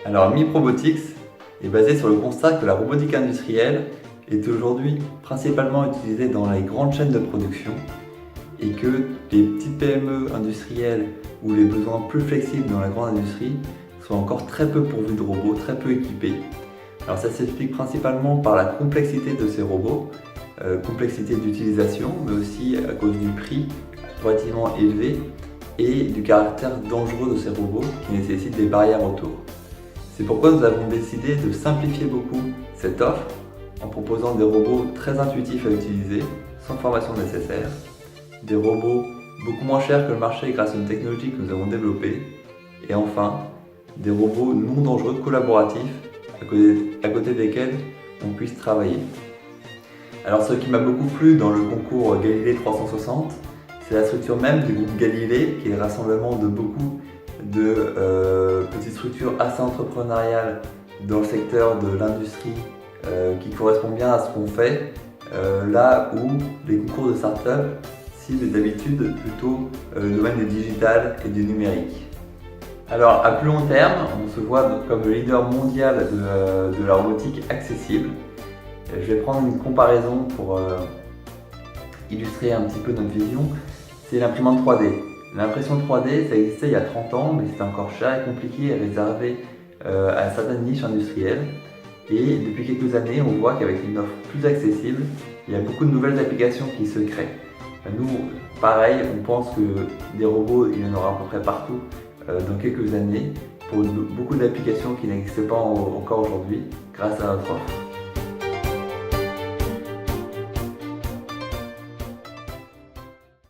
Alors MIPRobotics est basé sur le constat que la robotique industrielle est aujourd'hui principalement utilisée dans les grandes chaînes de production et que les petites PME industrielles ou les besoins plus flexibles dans la grande industrie sont encore très peu pourvus de robots, très peu équipés. Alors ça s'explique principalement par la complexité de ces robots, complexité d'utilisation, mais aussi à cause du prix relativement élevé et du caractère dangereux de ces robots qui nécessitent des barrières autour. C'est pourquoi nous avons décidé de simplifier beaucoup cette offre en proposant des robots très intuitifs à utiliser, sans formation nécessaire, des robots beaucoup moins chers que le marché grâce à une technologie que nous avons développée, et enfin, des robots non dangereux collaboratifs à côté desquels on puisse travailler. Alors ce qui m'a beaucoup plu dans le concours Galilée 360, c'est la structure même du groupe Galilée, qui est le rassemblement de beaucoup de petites structures assez entrepreneuriales dans le secteur de l'industrie qui correspond bien à ce qu'on fait, là où les concours de start-up ciblent d'habitude plutôt le domaine du digital et du numérique. Alors à plus long terme, on se voit comme le leader mondial de la robotique accessible. Je vais prendre une comparaison pour illustrer un petit peu notre vision. C'est l'imprimante 3D. L'impression 3D, ça existait il y a 30 ans, mais c'était encore cher et compliqué et réservé à certaines niches industrielles. Et depuis quelques années, on voit qu'avec une offre plus accessible, il y a beaucoup de nouvelles applications qui se créent. Nous, pareil, on pense que des robots, il y en aura à peu près partout dans quelques années, pour beaucoup d'applications qui n'existent pas encore aujourd'hui, grâce à notre offre.